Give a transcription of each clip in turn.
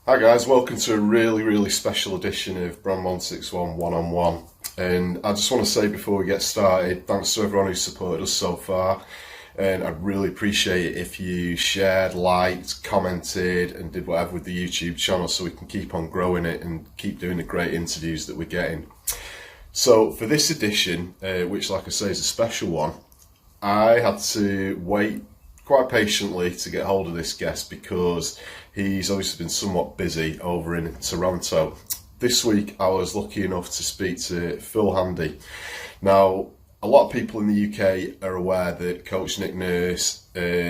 Hi guys, welcome to a really special edition of Brand 161 One-on-One. And I just want to say before we get started, thanks to everyone who's supported us so far. And I'd really appreciate it if you shared, liked, commented and did whatever with the YouTube channel so we can keep on growing it and keep doing the great interviews that we're getting. So for this edition, which like I say is a special one, I had to wait quite patiently to get hold of this guest because he's obviously been somewhat busy over in Toronto. This week I was lucky enough to speak to Phil Handy. Now, a lot of people in the UK are aware that Coach Nick Nurse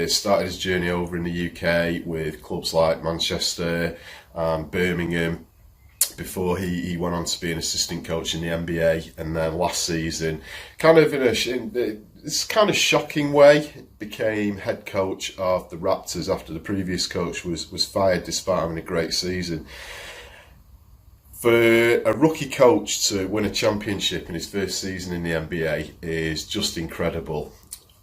started his journey over in the UK with clubs like Manchester and Birmingham before he went on to be an assistant coach in the NBA, and then last season, kind of in this kind of shocking way, became head coach of the Raptors after the previous coach was fired despite having a great season. For a rookie coach to win a championship in his first season in the NBA is just incredible.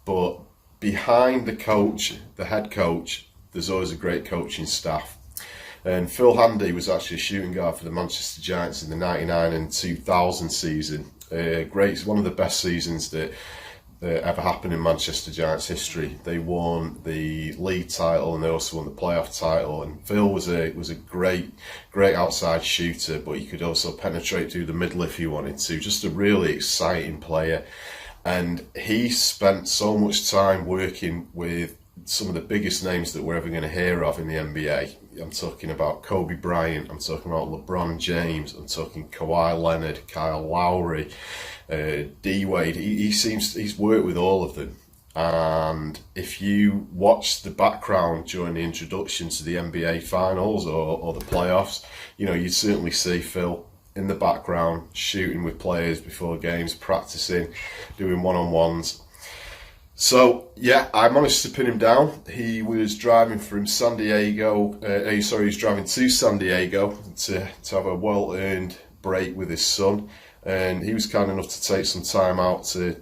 But behind the coach, the head coach, there's always a great coaching staff. And Phil Handy was actually a shooting guard for the Manchester Giants in the 99 and 2000 season. One of the best seasons that ever happened in Manchester Giants history. They won the league title and they also won the playoff title. And Phil was a great outside shooter, but he could also penetrate through the middle if he wanted to. Just a really exciting player. And he spent so much time working with some of the biggest names that we're ever going to hear of in the NBA. I'm talking about Kobe Bryant, I'm talking about LeBron James, I'm talking Kawhi Leonard, Kyle Lowry, D-Wade. He's worked with all of them. And if you watch the background during the introduction to the NBA finals or the playoffs, you'd certainly see Phil in the background shooting with players before games, practicing, doing one-on-ones. So, yeah, I managed to pin him down. He was driving from San Diego, he was driving to San Diego to have a well-earned break with his son. And he was kind enough to take some time out to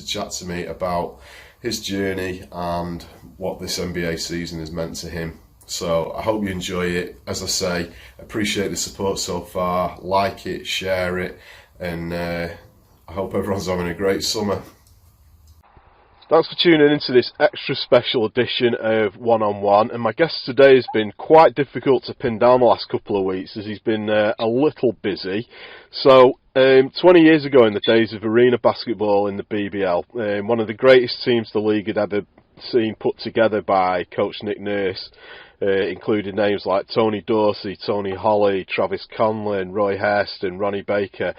chat to me about his journey and what this NBA season has meant to him. So I hope you enjoy it. As I say, appreciate the support so far. Like it, share it, and I hope everyone's having a great summer. Thanks for tuning into this extra special edition of One-on-One, and my guest today has been quite difficult to pin down the last couple of weeks as he's been a little busy. So 20 years ago, in the days of arena basketball in the BBL, one of the greatest teams the league had ever seen put together by Coach Nick Nurse, including names like Tony Dorsey, Tony Holly, Travis Conlon, Roy Hairston, Ronnie Baker.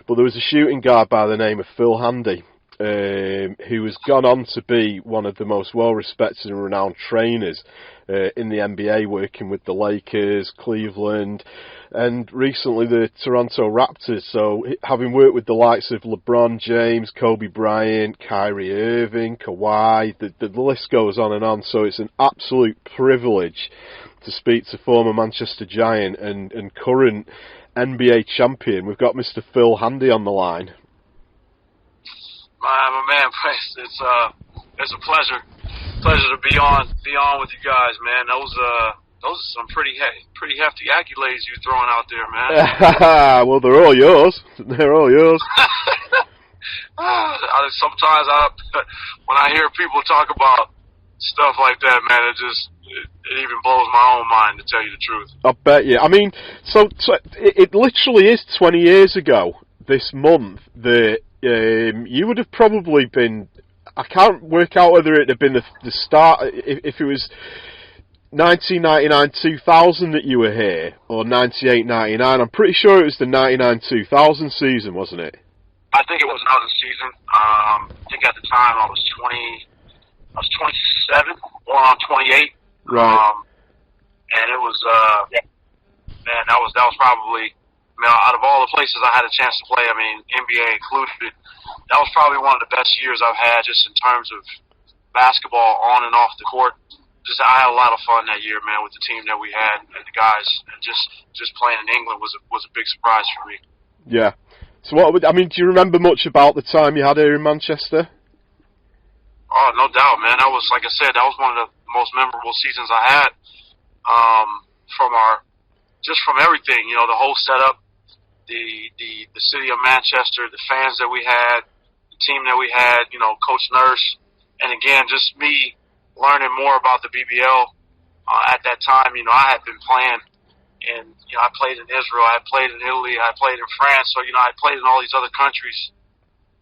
But there was a shooting guard by the name of Phil Handy, who has gone on to be one of the most well-respected and renowned trainers in the NBA, working with the Lakers, Cleveland, and recently the Toronto Raptors. So having worked with the likes of LeBron James, Kobe Bryant, Kyrie Irving, Kawhi, the list goes on and on. So it's an absolute privilege to speak to former Manchester Giant and current NBA champion. We've got Mr. Phil Handy on the line. My man, it's a pleasure to be on with you guys, man. Those are some pretty hefty accolades you're throwing out there, man. Well, they're all yours. They're all yours. Sometimes when I hear people talk about stuff like that, man, it even blows my own mind, to tell you the truth. I bet you. I mean, so it literally is 20 years ago this month that you would have probably been, I can't work out whether it had been the start, if it was 1999-2000 that you were here, or 98-99. I'm pretty sure it was the 99-2000 season, wasn't it? I think it was another season. I think at the time I was 27, or on 28. Right. And it was, man, that was probably, out of all the places I had a chance to play, NBA included, that was probably one of the best years I've had just in terms of basketball on and off the court. I had a lot of fun that year, man, with the team that we had and the guys. And just playing in England was a big surprise for me. Yeah. So do you remember much about the time you had here in Manchester? Oh, no doubt, man. That was, like I said, that was one of the most memorable seasons I had. From our just from everything, you know, the whole setup, the city of Manchester, the fans that we had, the team that we had, you know, Coach Nurse, and again, just me learning more about the BBL. At that time, you know, I had been playing, and you know, I played in Israel, I played in Italy, I played in France, so you know, I played in all these other countries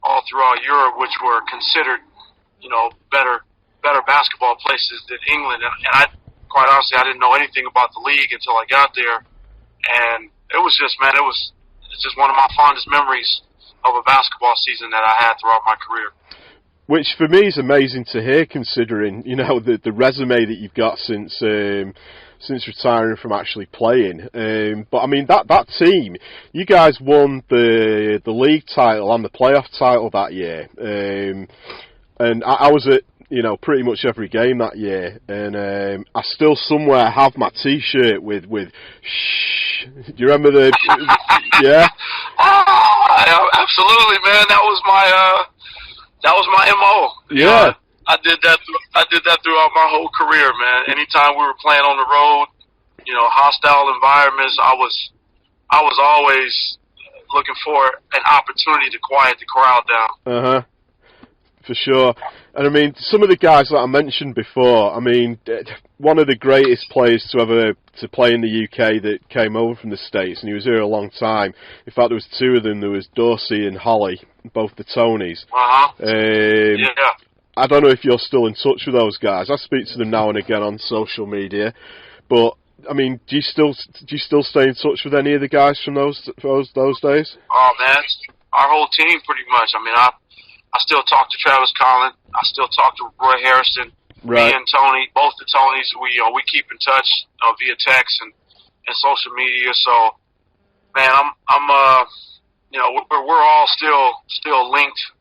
all throughout Europe, which were considered, you know, better basketball places than England. And I, quite honestly, I didn't know anything about the league until I got there, and it was just, man, it's just one of my fondest memories of a basketball season that I had throughout my career. Which for me is amazing to hear, considering, you know, the resume that you've got since retiring from actually playing. But I mean, that team, you guys won the league title and the playoff title that year. And I was at, you know, pretty much every game that year, and I still somewhere have my T-shirt with shh. Do you remember the? Yeah. Oh, absolutely, man. That was my MO. Yeah. I did that throughout my whole career, man. Anytime we were playing on the road, you know, hostile environments, I was always looking for an opportunity to quiet the crowd down. For sure. And I mean, some of the guys that I mentioned before, I mean, one of the greatest players to play in the UK that came over from the States, and he was here a long time. In fact, there was two of them. There was Dorsey and Holly, both the Tonys. Yeah. I don't know if you're still in touch with those guys. I speak to them now and again on social media, but I mean, do you still stay in touch with any of the guys from those days? Oh man, our whole team pretty much. I mean, I still talk to Travis Conlon. I still talk to Roy Hairston. Right. Me and Tony, both the Tonys, we keep in touch via text and social media. So, man, I'm you know, we're all still linked.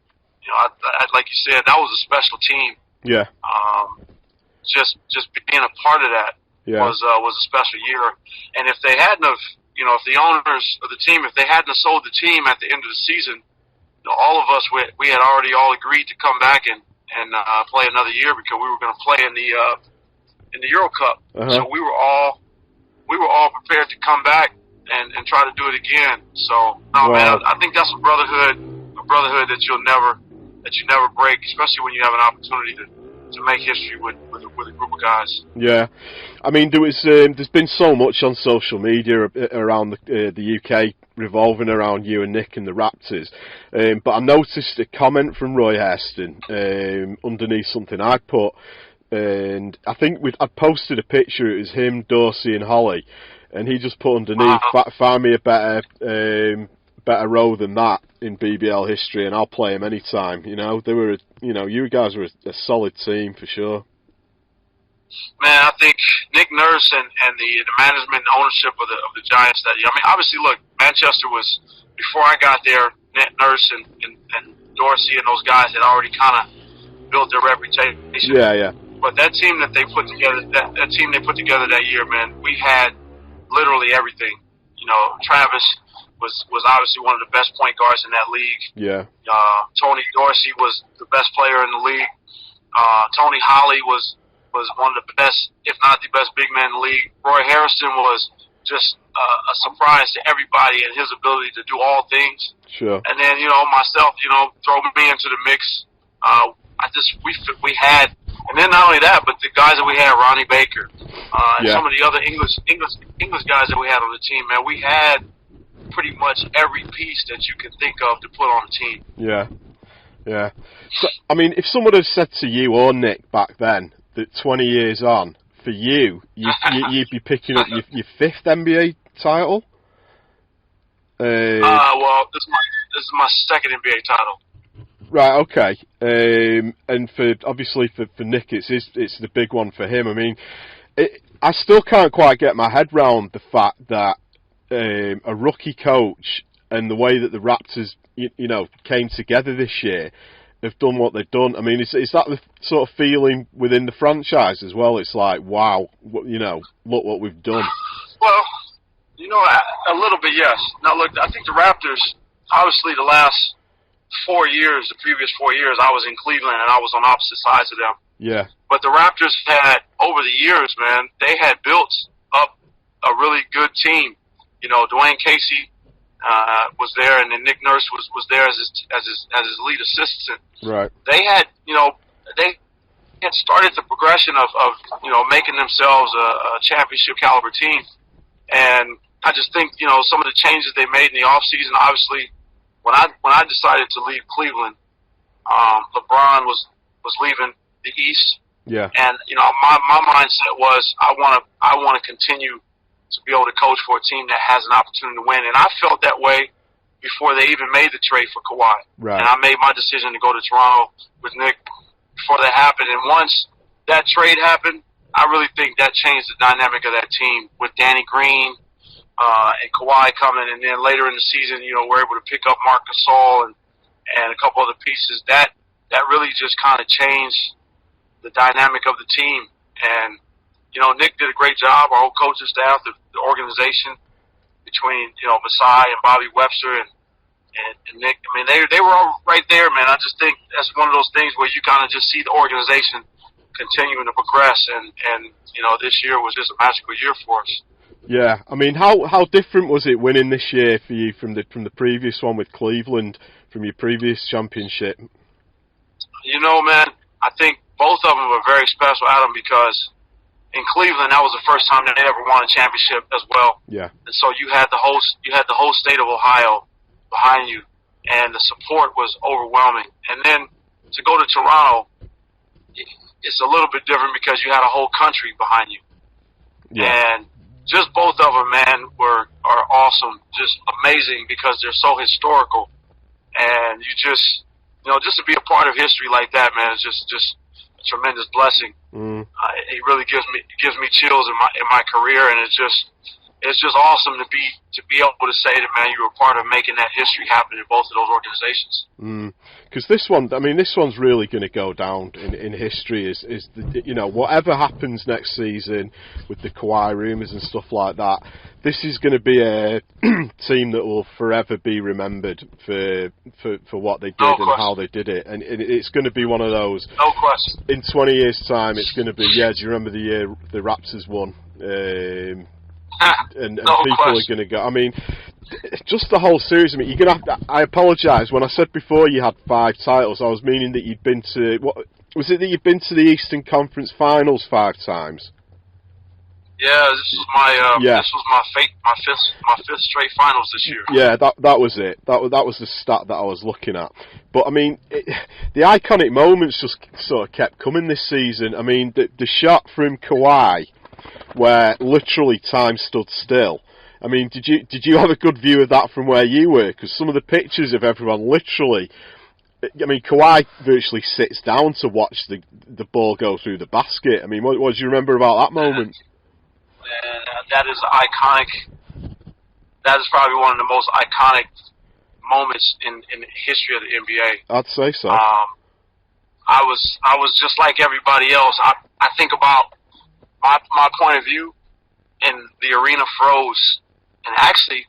You know, I like you said, that was a special team. Yeah. Just being a part of that was a special year. And if they hadn't have, you know, if the owners of the team, if they hadn't have sold the team at the end of the season, you know, all of us we had already all agreed to come back and play another year because we were going to play in the Euro Cup. So we were all prepared to come back and try to do it again. So no, man, I think that's a brotherhood that you never break, especially when you have an opportunity to make history with a group of guys. Yeah, I mean, there's been so much on social media around the UK revolving around you and Nick and the Raptors, but I noticed a comment from Roy Hairston underneath something I put, and I think I posted a picture. It was him, Dorsey, and Holly, and he just put underneath, "Find me a better row than that in BBL history, and I'll play him anytime." You know, you guys were a solid team for sure. Man, I think Nick Nurse and the management and ownership of the Giants that year. I mean, obviously, look, Manchester was, before I got there, Nick Nurse and Dorsey and those guys had already kind of built their reputation. Yeah. But that team that they put together, that team they put together that year, man, we had literally everything. You know, Travis was obviously one of the best point guards in that league. Yeah. Tony Dorsey was the best player in the league. Tony Holly was one of the best, if not the best, big man in the league. Roy Hairston was just a surprise to everybody in his ability to do all things. Sure. And then, you know, myself, you know, throw me into the mix. We had, and then not only that, but the guys that we had, Ronnie Baker, and some of the other English guys that we had on the team, man, we had pretty much every piece that you can think of to put on a team. Yeah. So, I mean, if someone had said to you or Nick back then that 20 years on, for you'd be picking up your fifth NBA title? Well, this is my second NBA title. Right, okay. And obviously for Nick, it's the big one for him. I mean, I still can't quite get my head round the fact that a rookie coach and the way that the Raptors, you know, came together this year, have done what they've done. I mean, is that the sort of feeling within the franchise as well? It's like, wow, you know, look what we've done. Well, you know, a little bit, yes. Now, look, I think the Raptors, obviously the last 4 years, the previous 4 years, I was in Cleveland and I was on opposite sides of them. Yeah. But the Raptors had, over the years, man, they had built up a really good team. You know, Dwayne Casey was there, and then Nick Nurse was there as his lead assistant. Right. They had, they had started the progression of making themselves a championship caliber team, and I just think some of the changes they made in the off season. Obviously, when I decided to leave Cleveland, LeBron was leaving the East. Yeah. And my mindset was I want to continue to be able to coach for a team that has an opportunity to win, and I felt that way before they even made the trade for Kawhi. Right. And I made my decision to go to Toronto with Nick before that happened. And once that trade happened, I really think that changed the dynamic of that team with Danny Green and Kawhi coming, and then later in the season, we're able to pick up Marc Gasol and a couple other pieces. That really just kind of changed the dynamic of the team. And Nick did a great job. Our whole coaching staff, the organization between Masai and Bobby Webster and Nick. I mean, they were all right there, man. I just think that's one of those things where you kind of just see the organization continuing to progress, and this year was just a magical year for us. Yeah, I mean, how different was it winning this year for you from the previous one with Cleveland, from your previous championship? Man, I think both of them were very special, Adam, because in Cleveland that was the first time that they ever won a championship as well. Yeah. And so you had the whole state of Ohio behind you, and the support was overwhelming. And then to go to Toronto, it's a little bit different because you had a whole country behind you. Yeah. And just both of them, man, are awesome, just amazing because they're so historical. And you just to be a part of history like that, man, is just a tremendous blessing. It really gives me chills in my career, and it's just awesome to be able to say that, man, you were part of making that history happen in both of those organizations. Because this one's really going to go down in history. Is whatever happens next season with the Kawhi rumours and stuff like that, this is going to be a team that will forever be remembered for what they did and how they did it. And it's going to be one of those. No question. In 20 years' time, it's going to be, do you remember the year the Raptors won? And people are going to go. I mean, just the whole series. I mean, you're going to have to. I apologise. When I said before you had 5 titles, I was meaning that you'd been to. What was it that you'd been to the Eastern Conference Finals 5 times? Yeah, this was my fifth straight finals this year. Yeah, that was it. That was the stat that I was looking at. But I mean, the iconic moments just sort of kept coming this season. I mean, the shot from Kawhi, where literally time stood still. I mean, did you have a good view of that from where you were? Because some of the pictures of everyone literally, I mean, Kawhi virtually sits down to watch the ball go through the basket. I mean, what do you remember about that moment? That is iconic. That is probably one of the most iconic moments in the history of the NBA. I'd say so. I was just like everybody else. I think about my point of view, and the arena froze. And actually,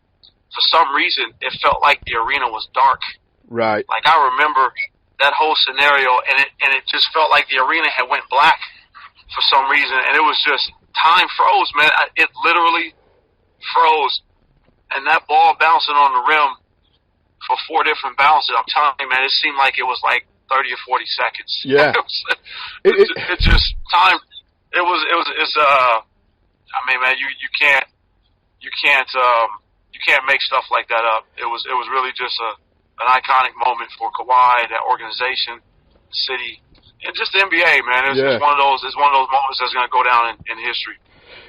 for some reason, it felt like the arena was dark. Right. Like I remember that whole scenario, and it just felt like the arena had went black for some reason, and it was just time froze, man. It literally froze, and that ball bouncing on the rim for 4 different bounces. I'm telling you, man, it seemed like it was like 30 or 40 seconds. Yeah. it just time. It's I mean, man, you can't make stuff like that up. It was really just an iconic moment for Kawhi, that organization, the city, and just the NBA, man. It's one of those. It's one of those moments that's going to go down in history.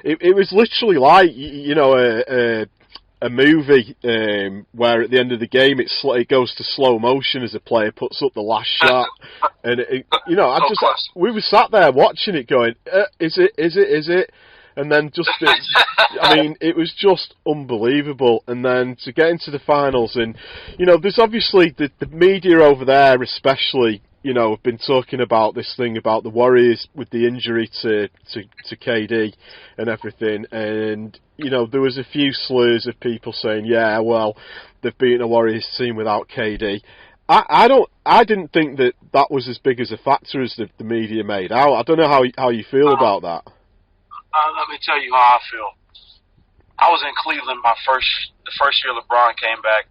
It was literally like a movie where at the end of the game it goes to slow motion as a player puts up the last shot, and we were sat there watching it, going, "Is it?" And then I mean, it was just unbelievable. And then to get into the finals, and there's obviously the media over there, especially. Have been talking about this thing about the Warriors with the injury to KD and everything, and there was a few slurs of people saying, yeah, well, they've beaten a Warriors team without KD. I didn't think that was as big as a factor as the media made out. I don't know how you feel about that. Let me tell you how I feel. I was in Cleveland the first year LeBron came back,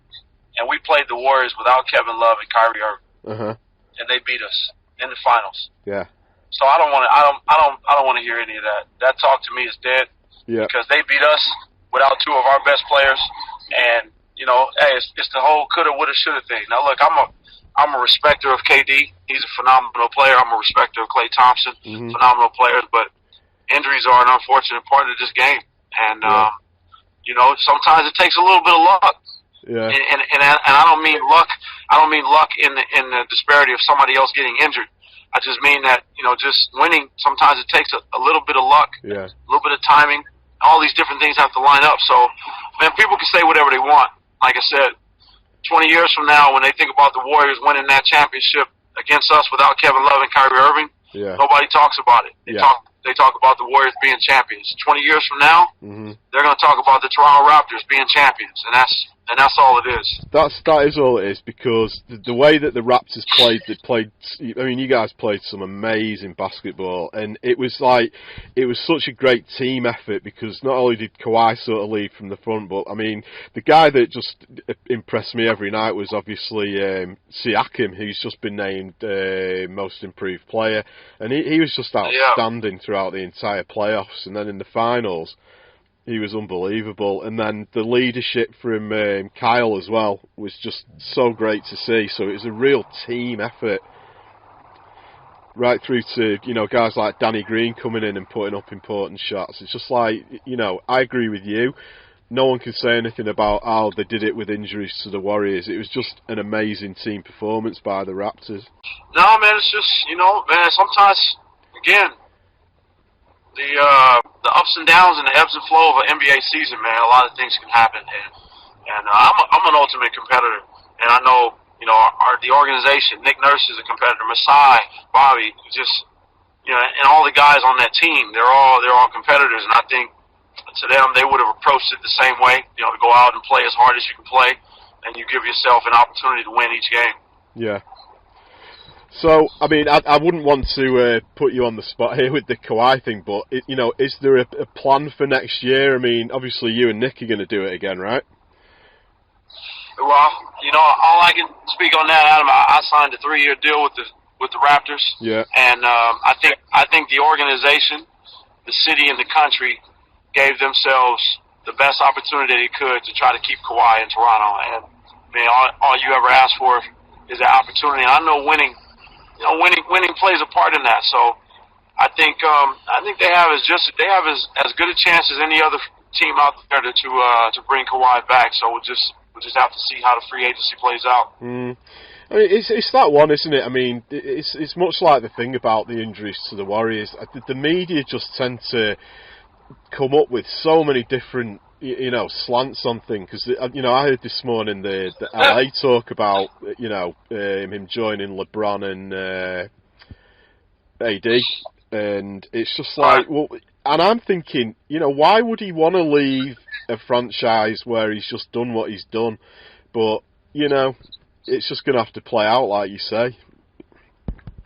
and we played the Warriors without Kevin Love and Kyrie Irving, and they beat us in the finals. Yeah. So I don't want to hear any of that. That talk to me is dead. Yeah. Because they beat us without two of our best players, and hey, it's the whole coulda, woulda, shoulda thing. Now look, I'm a respecter of KD. He's a phenomenal player. I'm a respecter of Klay Thompson, phenomenal players. But injuries are an unfortunate part of this game, and sometimes it takes a little bit of luck. Yeah. And I don't mean luck. I don't mean luck in the disparity of somebody else getting injured. I just mean that just winning. Sometimes it takes a little bit of luck, a little bit of timing. All these different things have to line up. So, man, people can say whatever they want. Like I said, 20 years from now, when they think about the Warriors winning that championship against us without Kevin Love and Kyrie Irving, nobody talks about it. They talk about the Warriors being champions. 20 years from now, they're going to talk about the Toronto Raptors being champions, and that's all it is. That is all it is, because the way that the Raptors played. I mean, you guys played some amazing basketball, and it was such a great team effort, because not only did Kawhi sort of lead from the front, but I mean, the guy that just impressed me every night was obviously Siakam, who's just been named most improved player, and he was just outstanding throughout the entire playoffs, and then in the finals, he was unbelievable. And then the leadership from Kyle as well was just so great to see. So it was a real team effort, right through to guys like Danny Green coming in and putting up important shots. It's just like, I agree with you. No one can say anything about how they did it with injuries to the Warriors. It was just an amazing team performance by the Raptors. No, man, it's just man. Sometimes, again, the ups and downs and the ebbs and flow of an NBA season, man, a lot of things can happen. And I'm an ultimate competitor, and I know the organization. Nick Nurse is a competitor. Masai, Bobby, just and all the guys on that team, they're all competitors, and I think to them they would have approached it the same way. To go out and play as hard as you can play, and you give yourself an opportunity to win each game. Yeah. So, I mean, I wouldn't want to put you on the spot here with the Kawhi thing, but, is there a plan for next year? I mean, obviously you and Nick are going to do it again, right? Well, all I can speak on that, Adam, I signed a 3-year deal with the Raptors. Yeah. And I think the organization, the city, and the country gave themselves the best opportunity they could to try to keep Kawhi in Toronto. And, I mean, all you ever ask for is that opportunity. And I know winning plays a part in that. So I think they have as good a chance as any other team out there to bring Kawhi back. So we'll just have to see how the free agency plays out. I mean, it's that one, isn't it? I mean, it's much like the thing about the injuries to the Warriors. The media just tend to come up with so many different slants on things, because I heard this morning the LA talk about him joining LeBron and AD, and it's just like, well, and I'm thinking, why would he want to leave a franchise where he's just done what he's done? But it's just going to have to play out, like you say.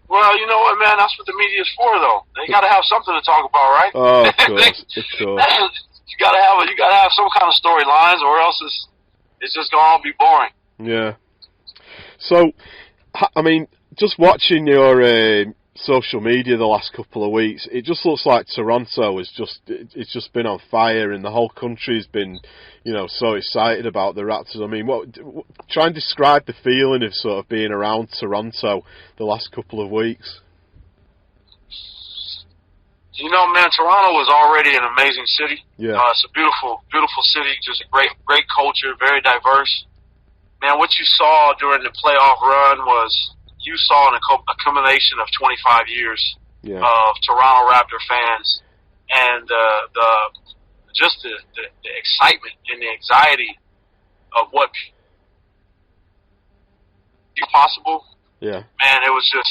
Well, you know what, man? That's what the media's for, though. They got to have something to talk about, right? Oh, of course, of course. You gotta have some kind of storylines, or else it's just gonna all be boring. Yeah. So, I mean, just watching your social media the last couple of weeks, it just looks like Toronto it's just been on fire, and the whole country's been, so excited about the Raptors. I mean, try and describe the feeling of sort of being around Toronto the last couple of weeks. Man, Toronto was already an amazing city. Yeah. It's a beautiful, beautiful city, just a great culture, very diverse. Man, what you saw during the playoff run was you saw an accumulation of 25 years of Toronto Raptor fans, and the excitement and the anxiety of what is possible. Yeah. Man, it was just,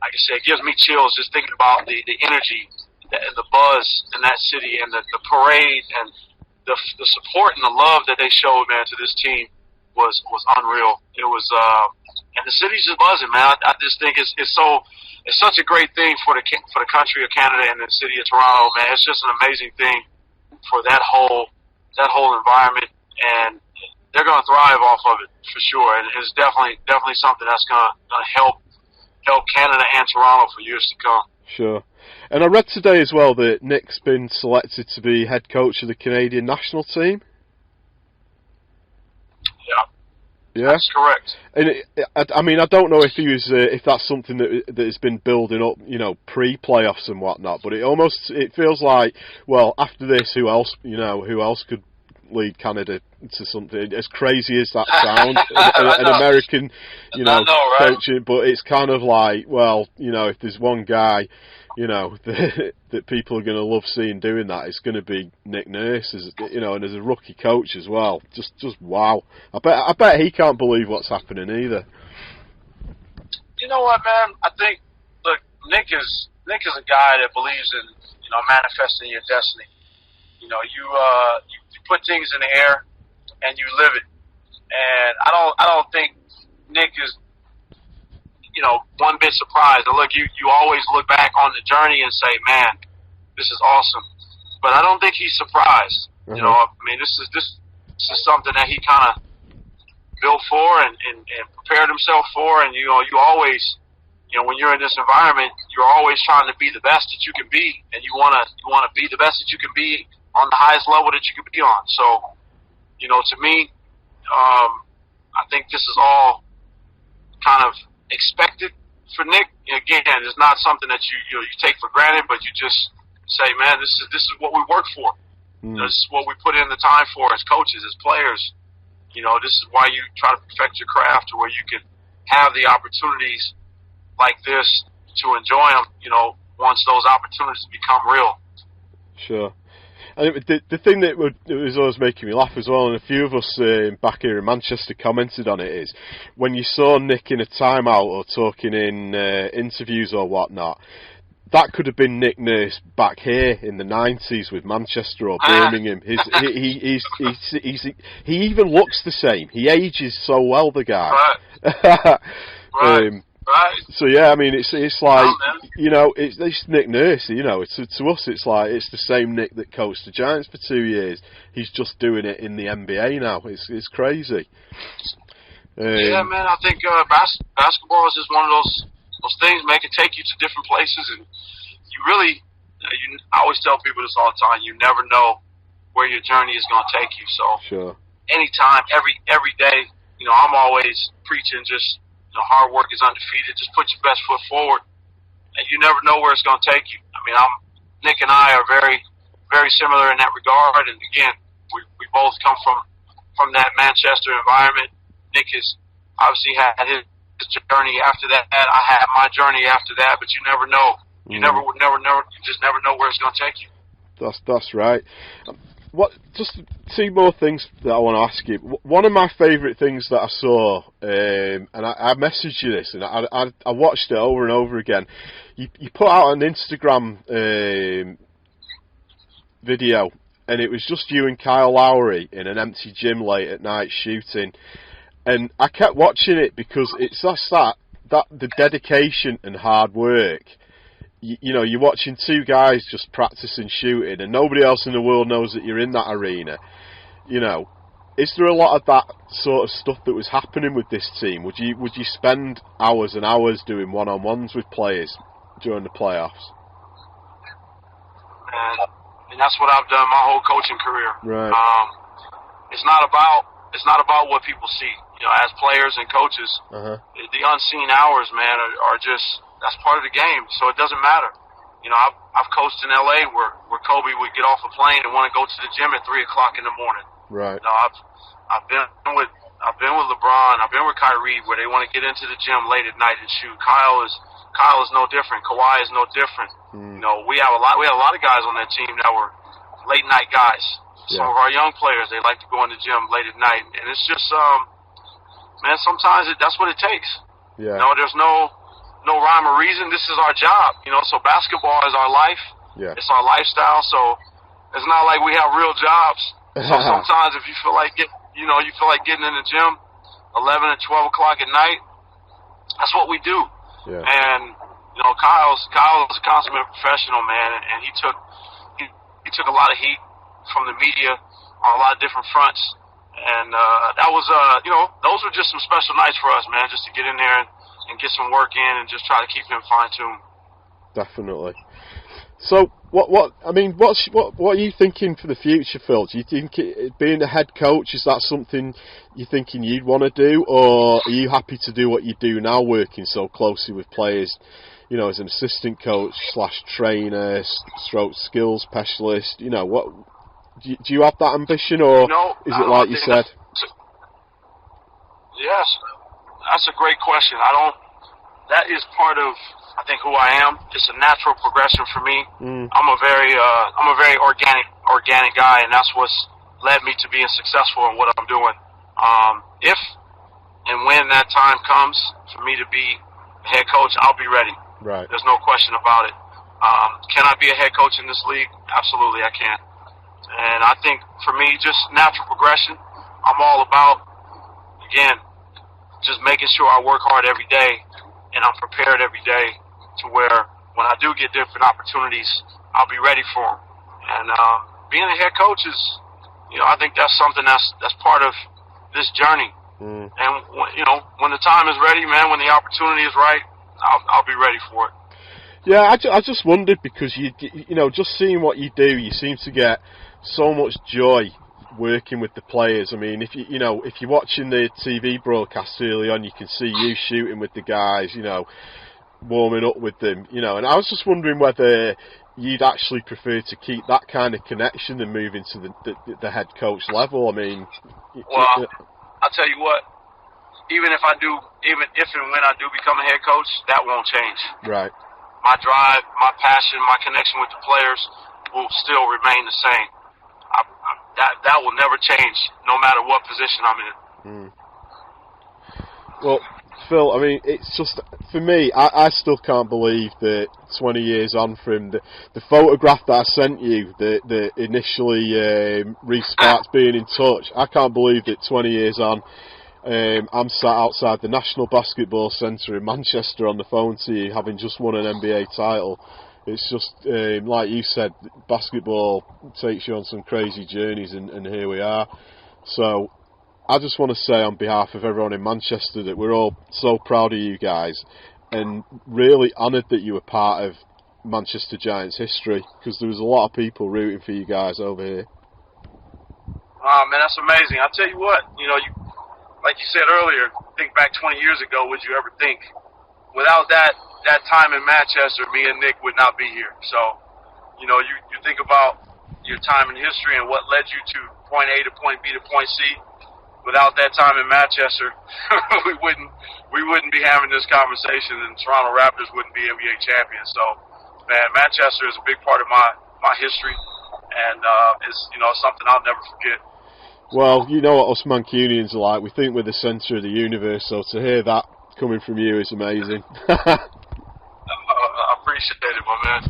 like I said, it gives me chills just thinking about the energy and the buzz in that city, and the parade, and the support and the love that they showed, man, to this team was unreal. It was, and the city's just buzzing, man. I just think it's such a great thing for the country of Canada and the city of Toronto, man. It's just an amazing thing for that whole that whole environment, and they're going to thrive off of it for sure. And it's definitely something that's going to help Canada and Toronto for years to come. Sure. And I read today as well that Nick's been selected to be head coach of the Canadian national team. Yeah, that's correct. And I mean, I don't know if he was, if that's something that has been building up, pre-playoffs and whatnot. But it feels like, well, after this, who else could lead Canada to something as crazy as that sounds? an American, coaching, but it's kind of like, well, if there's one guy, that people are going to love seeing doing that, it's going to be Nick Nurse, and as a rookie coach as well. Just wow. I bet he can't believe what's happening either. You know what, man? I think, look, Nick is a guy that believes in, manifesting your destiny. You put things in the air and you live it. And I don't think Nick is, one bit surprised. And look, you always look back on the journey and say, man, this is awesome. But I don't think he's surprised. Mm-hmm. I mean, this is something that he kind of built for and prepared himself for. And, you always, when you're in this environment, you're always trying to be the best that you can be. And you want to be the best that you can be on the highest level that you can be on. So, to me, I think this is all kind of expected for Nick. Again, it's not something that you take for granted, but you just say, man, this is what we work for. This is what we put in the time for as coaches, as players. This is why you try to perfect your craft to where you can have the opportunities like this to enjoy them, once those opportunities become real. Sure. And the thing that was always making me laugh as well, and a few of us back here in Manchester commented on it, is when you saw Nick in a timeout or talking in interviews or whatnot, that could have been Nick Nurse back here in the 90s with Manchester or Birmingham. He even looks the same. He ages so well, the guy. Right. Right. Right. So yeah, I mean, it's like, it's Nick Nurse. To us, it's like it's the same Nick that coached the Giants for 2 years. He's just doing it in the NBA now. It's crazy. Yeah, man. I think basketball is just one of those things. Make it take you to different places, and you really, I always tell people this all the time. You never know where your journey is going to take you. So sure. Anytime, every day, I'm always preaching just. Hard work is undefeated. Just put your best foot forward, and you never know where it's going to take you. I mean, Nick and I are very, very similar in that regard. And again, we both come from that Manchester environment. Nick has obviously had his journey after that. I had my journey after that. But you never know. You never know. You just never know where it's going to take you. That's right. Just two more things that I want to ask you. One of my favourite things that I saw, and I messaged you this, and I watched it over and over again. You put out an Instagram video, and it was just you and Kyle Lowry in an empty gym late at night shooting. And I kept watching it because it's just that the dedication and hard work. You're watching two guys just practicing shooting, and nobody else in the world knows that you're in that arena. Is there a lot of that sort of stuff that was happening with this team? Would you spend hours and hours doing one-on-ones with players during the playoffs? And that's what I've done my whole coaching career. Right. It's not about what people see. As players and coaches, the unseen hours, man, are just. That's part of the game, so it doesn't matter. I've coached in L.A. where Kobe would get off a plane and want to go to the gym at 3:00 in the morning. Right. I've been with LeBron. I've been with Kyrie where they want to get into the gym late at night and shoot. Kyle is no different. Kawhi is no different. We had a lot of guys on that team that were late night guys. Some of our young players, they like to go in the gym late at night, and it's just man. Sometimes that's what it takes. Yeah. There's no rhyme or reason. This is our job, so basketball is our life. Yeah. It's our lifestyle, so it's not like we have real jobs. So sometimes if you feel like getting in the gym 11 and 12 o'clock at night, that's what we do. Yeah. And Kyle is a consummate professional, man, and he took a lot of heat from the media on a lot of different fronts. And that was, those were just some special nights for us, man, just to get in there and get some work in and just try to keep him fine-tuned. Definitely. So, what are you thinking for the future, Phil? Do you think being a head coach, is that something you're thinking you'd want to do, or are you happy to do what you do now, working so closely with players, as an assistant coach / trainer, stroke skills specialist? What do you have that ambition, or is it like you said? Yes, that's a great question. That is part of, I think, who I am. It's a natural progression for me. I'm a very organic guy, and that's what's led me to being successful in what I'm doing. If and when that time comes for me to be a head coach, I'll be ready. Right. There's no question about it. Can I be a head coach in this league? Absolutely, I can. And I think for me, just natural progression. I'm all about, again, just making sure I work hard every day and I'm prepared every day to where when I do get different opportunities, I'll be ready for them. And being a head coach is, I think that's something that's part of this journey. And when the time is ready, man, when the opportunity is right, I'll be ready for it. Yeah, I just wondered because just seeing what you do, you seem to get so much joy working with the players. I mean, if you're watching the TV broadcast early on, you can see you shooting with the guys, warming up with them, and I was just wondering whether you'd actually prefer to keep that kind of connection and move into the head coach level. I mean, well, I'll tell you what, even if and when I do become a head coach, that won't change. Right. My drive, my passion, my connection with the players will still remain the same. That will never change, no matter what position I'm in. Well, Phil, I mean, it's just, for me, I still can't believe that 20 years on from the photograph that I sent you, that initially re-sparked being in touch, I can't believe that 20 years on, I'm sat outside the National Basketball Centre in Manchester on the phone to you, having just won an NBA title. It's just, like you said, basketball takes you on some crazy journeys, and here we are. So, I just want to say on behalf of everyone in Manchester that we're all so proud of you guys, and really honoured that you were part of Manchester Giants history, because there was a lot of people rooting for you guys over here. Oh, man, that's amazing. I'll tell you what, like you said earlier, think back 20 years ago, would you ever think? Without that time in Manchester, me and Nick would not be here. So, you think about your time in history and what led you to point A to point B to point C. Without that time in Manchester, we wouldn't be having this conversation, and Toronto Raptors wouldn't be NBA champions. So, man, Manchester is a big part of my history, and it's something I'll never forget. Well, you know what us Mancunians are like. We think we're the centre of the universe, so to hear that coming from you is amazing. I appreciate it, my man.